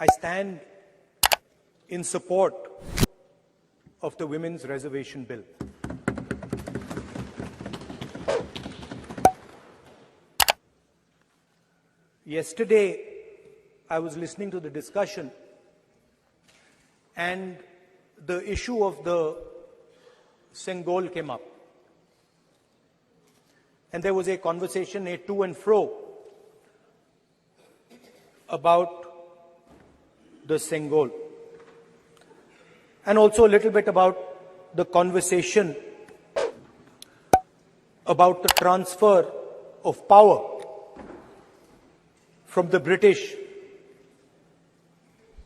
I stand in support of the Women's Reservation Bill. Yesterday, I was listening to the discussion, and the issue of the Sengol came up. And there was a conversation, a to and fro, about the Sengol. And also a little bit about the conversation about the transfer of power from the British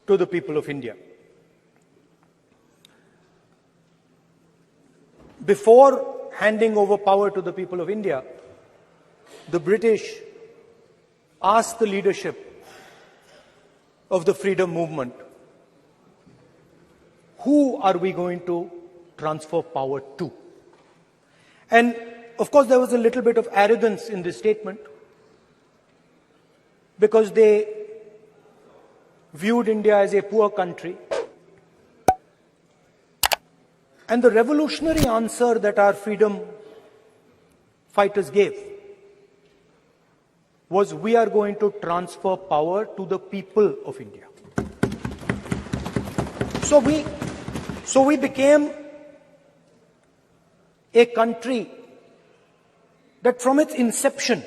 to the people of India. Before handing over power to the people of India, the British asked the leadership of the freedom movement, who are we going to transfer power to? And of course, there was a little bit of arrogance in this statement, because they viewed India as a poor country. And the revolutionary answer that our freedom fighters gave was, we are going to transfer power to the people of India. So we became a country that from its inception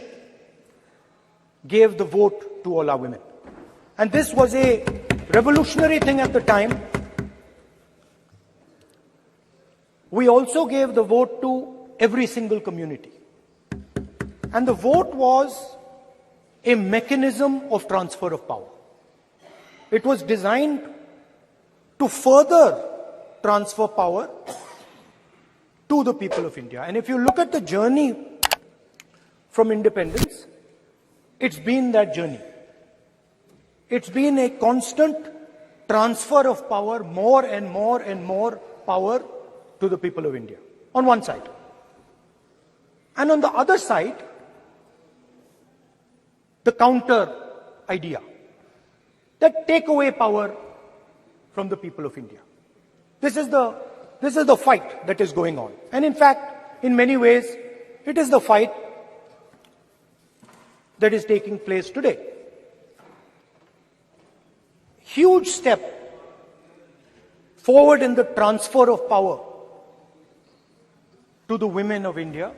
gave the vote to all our women. And this was a revolutionary thing at the time. We also gave the vote to every single community. And the vote was a mechanism of transfer of power. It was designed to further transfer power to the people of India. And if you look at the journey from independence, it's been that journey. It's been a constant transfer of power, more and more and more power to the people of India, on one side. And on the other side, the counter idea, that take away power from the people of India. This is the fight that is going on. And in fact, in many ways, it is the fight that is taking place today. Huge step forward in the transfer of power to the women of India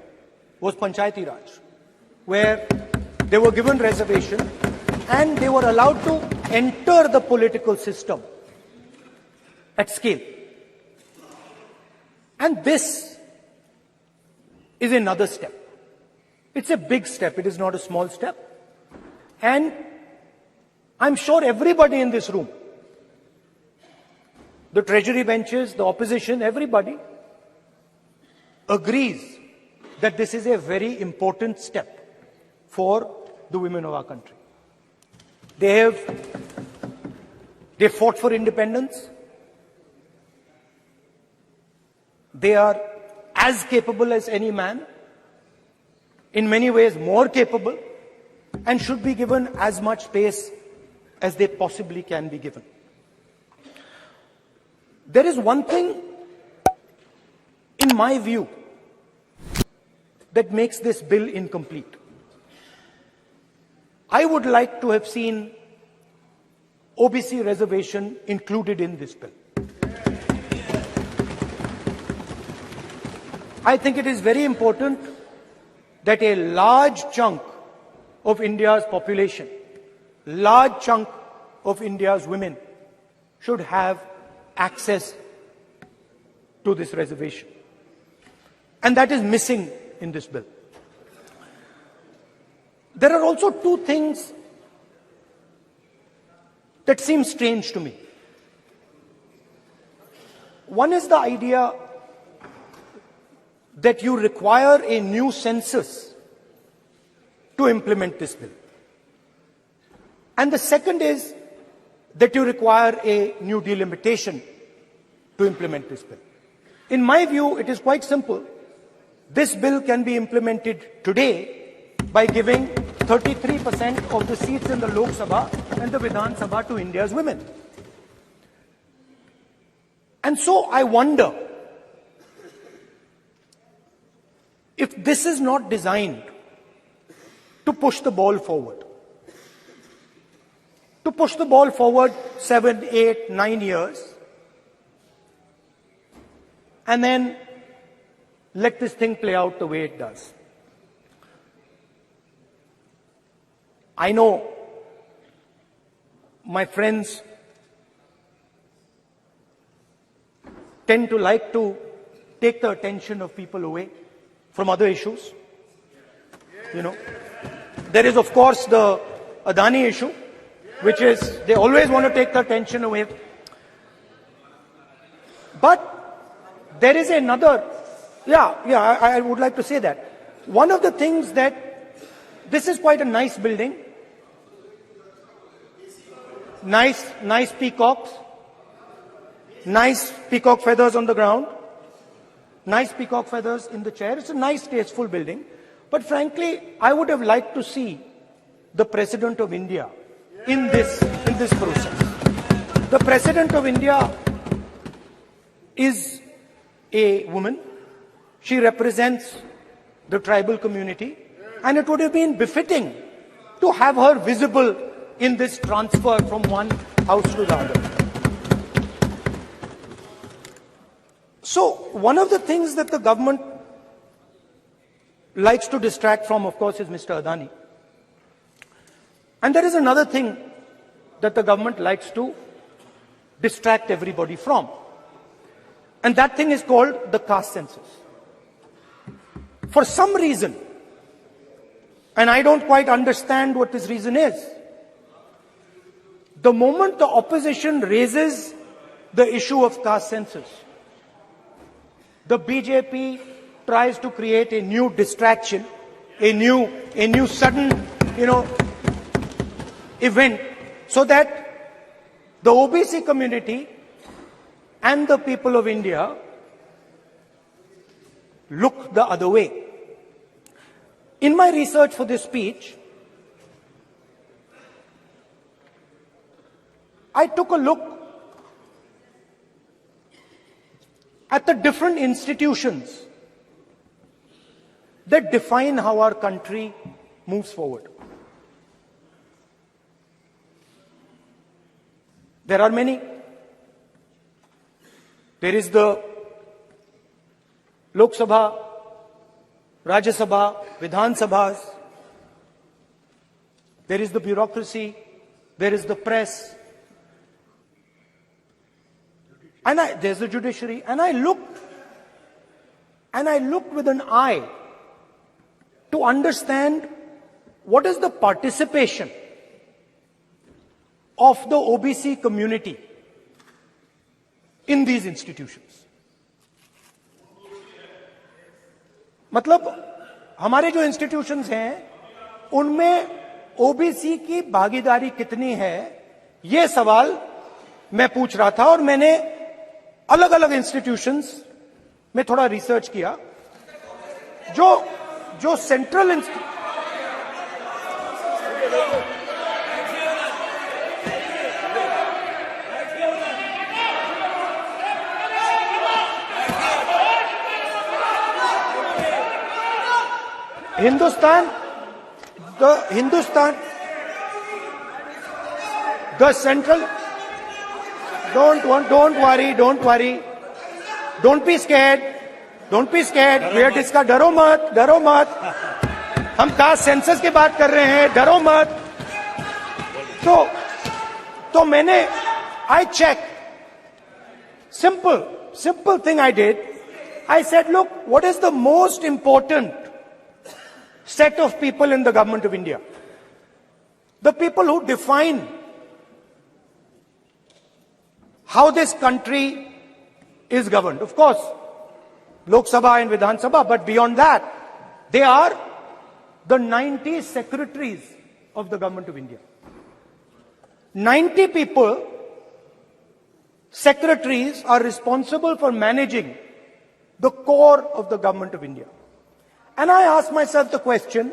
was Panchayati Raj, where they were given reservation and they were allowed to enter the political system at scale. And this is another step. It's a big step. It is not a small step. And I'm sure everybody in this room, the treasury benches, the opposition, everybody agrees that this is a very important step for the women of our country. They fought for independence. They are as capable as any man, in many ways more capable, and should be given as much space as they possibly can be given. There is one thing, in my view, that makes this bill incomplete. I would like to have seen OBC reservation included in this bill. I think it is very important that a large chunk of India's population, large chunk of India's women should have access to this reservation. And that is missing in this bill. There are also two things that seem strange to me. One is the idea that you require a new census to implement this bill. And the second is that you require a new delimitation to implement this bill. In my view, it is quite simple. This bill can be implemented today by giving 33% of the seats in the Lok Sabha and the Vidhan Sabha to India's women. And so I wonder if this is not designed to push the ball forward. To push the ball forward 7, 8, 9 years, and then let this thing play out the way it does. I know my friends tend to like to take the attention of people away from other issues. You know, there is of course the Adani issue, which is they always want to take the attention away. But there is another, I would like to say that. One of the things that, this is quite a nice building. Nice peacocks. Nice peacock feathers on the ground. Nice peacock feathers in the chair. It's a nice, tasteful building. But frankly, I would have liked to see the President of India in this process. The President of India is a woman. She represents the tribal community, and it would have been befitting to have her visible in this transfer from one house to the other. So, one of the things that the government likes to distract from, of course, is Mr. Adani. And there is another thing that the government likes to distract everybody from. And that thing is called the caste census. For some reason, and I don't quite understand what this reason is, the moment the opposition raises the issue of caste census, the BJP tries to create a new distraction, a new sudden, event, so that the OBC community and the people of India look the other way. In my research for this speech, I took a look at the different institutions that define how our country moves forward. There are many. There is the Lok Sabha, Rajya Sabha, Vidhan Sabhas. There is the bureaucracy. There is the press. And there's the judiciary. And I looked with an eye to understand what is the participation of the OBC community in these institutions. मतलब हमारे जो institutions हैं उनमें OBC की भागीदारी कितनी है, ये सवाल मैं पूछ रहा था और मैंने अलग अलग इंस्टीट्यूशंस में थोड़ा रिसर्च किया जो central the central, don't worry, don't be scared, we are discussing, डरो मत, हम कास्ट सेंसस की बात कर रहे हैं, डरो मत. तो मैंने, I checked, simple thing I did. I said, look, what is the most important set of people in the government of India? The people who define how this country is governed. Of course, Lok Sabha and Vidhan Sabha, but beyond that, they are the 90 secretaries of the government of India. 90 people, secretaries, are responsible for managing the core of the government of India. And I asked myself the question,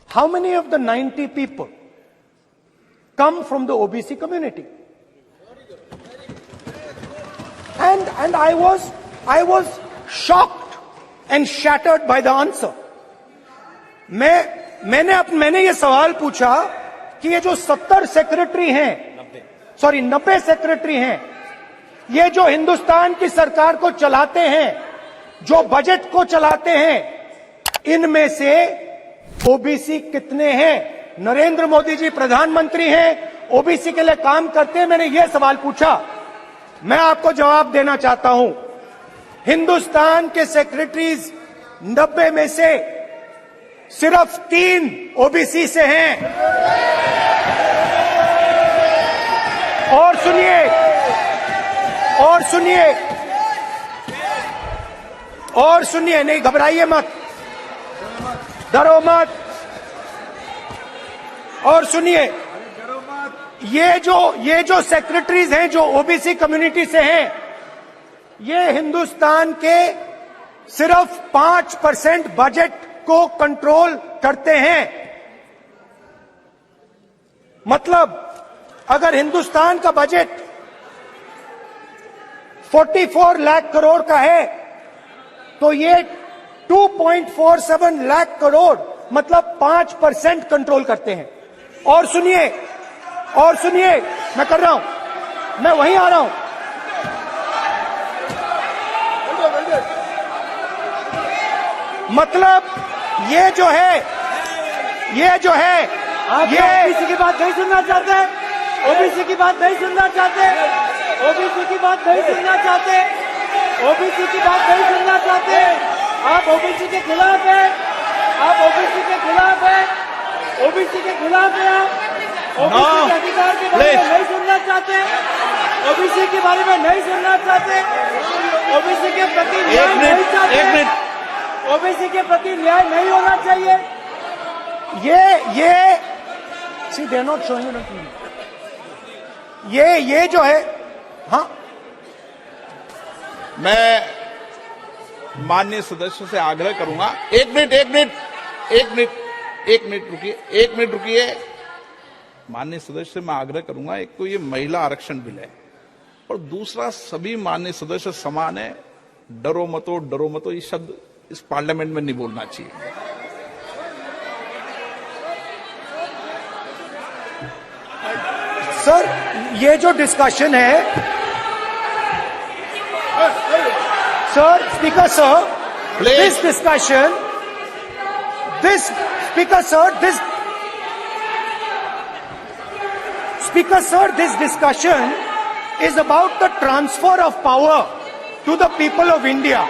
How many of the 90 people come from the OBC community? And I was shocked and shattered by the answer. मैंने ये सवाल पूछा कि ये जो 70 secretary हैं, 90 secretary हैं, ये जो हिंदुस्तान की सरकार को चलाते हैं, जो बजट को चलाते हैं, इनमें से ओबीसी कितने हैं? नरेंद्र मोदी जी प्रधानमंत्री हैं, ओबीसी के लिए काम करते हैं। मैंने ये सवाल पूछा। मैं आपको जवाब देना चाहता हूं, हिंदुस्तान के सेक्रेटरीज 90 में से सिर्फ 3 ओबीसी से हैं। और सुनिए, नहीं घबराइए मत, डरो मत। और सुनिए, ये जो सेक्रेटरीज हैं जो ओबीसी कम्युनिटी से हैं, ये हिंदुस्तान के सिर्फ 5% बजट को कंट्रोल करते हैं। मतलब अगर हिंदुस्तान का बजट 44 लाख करोड़ का है, तो ये 2.47 लाख करोड़ मतलब 5% कंट्रोल करते हैं। और सुनिए, मैं कर रहा हूं, मैं वहीं आ रहा हूं। मतलब ये जो है आप ओबीसी की बात नहीं सुनना चाहते, ओबीसी की बात नहीं सुनना चाहते, ओबीसी की बात नहीं सुनना चाहते, ओबीसी की बात नहीं सुनना चाहते। आप ओबीसी के खिलाफ है, आप ओबीसी के खिलाफ है, ओबीसी के खिलाफ है। आप ओबीसी के अधिकार के बारे में नहीं सुनना चाहते, ओबीसी के बारे में नहीं सुनना चाहते, ओबीसी के प्रति न्याय नहीं चाहते, ओबीसी के प्रति न्याय नहीं होना चाहिए। ये सी दे नॉट शोइंग ये जो है, हाँ, मैं माननीय सदस्य से आग्रह करूंगा, एक मिनट रुकिए। माननीय सदस्य से मैं आग्रह करूंगा, एक तो ये महिला आरक्षण बिल है, और दूसरा सभी माननीय सदस्य समान है। डरो मतो ये शब्द इस पार्लियामेंट में नहीं बोलना चाहिए। सर, ये जो डिस्कशन है, sir, speaker sir, this discussion, this discussion is about the transfer of power to the people of India.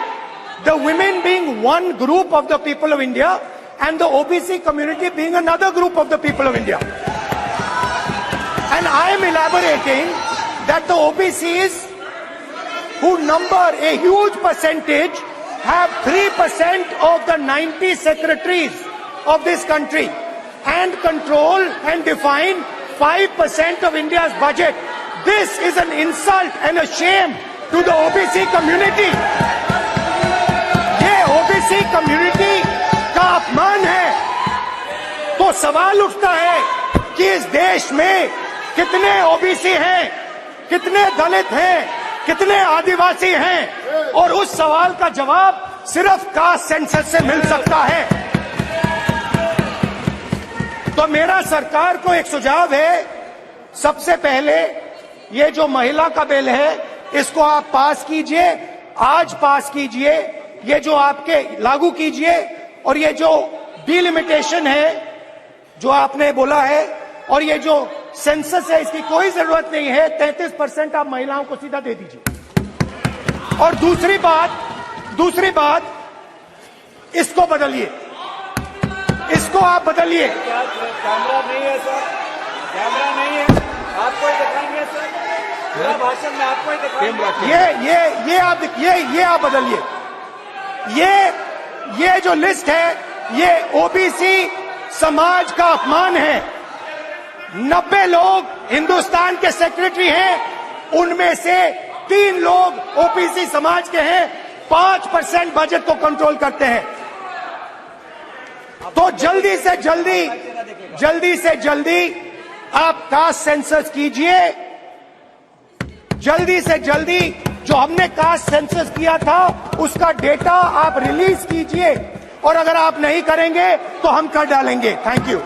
The women being one group of the people of India and the OBC community being another group of the people of India. And I am elaborating that the OBCs, who number a huge percentage, have 3% of the 90 secretaries of this country and control and define 5% of India's budget. This is an insult and a shame to the OBC community. ये OBC community का अपमान है। तो सवाल उठता है कि इस देश में कितने ओबीसी हैं, कितने दलित हैं, कितने आदिवासी हैं, और उस सवाल का जवाब सिर्फ कास्ट सेंसस से मिल सकता है। तो मेरा सरकार को एक सुझाव है, सबसे पहले ये जो महिला का बिल है, इसको आप पास कीजिए, आज पास कीजिए, ये जो आपके लागू कीजिए, और ये जो डिलिमिटेशन है जो आपने बोला है, और ये जो सेंसस है, इसकी कोई जरूरत नहीं है। 33% आप महिलाओं को सीधा दे दीजिए। और दूसरी बात, इसको बदलिए, इसको आप बदलिए। कैमरा नहीं है सर, कैमरा नहीं है, आपको ही दिखाएंगे सर, पूरा भाषण में आपको ही दिखाएंगे। ये आप बदलिए। ये जो लिस्ट है, ये ओबीसी समाज का अपमान है। 90 लोग हिंदुस्तान के सेक्रेटरी हैं, उनमें से 3 लोग ओबीसी समाज के हैं, 5% बजट को कंट्रोल करते हैं। तो जल्दी से जल्दी आप कास्ट सेंसस कीजिए, जल्दी से जल्दी जो हमने कास्ट सेंसस किया था उसका डेटा आप रिलीज कीजिए, और अगर आप नहीं करेंगे तो हम कर डालेंगे। Thank you.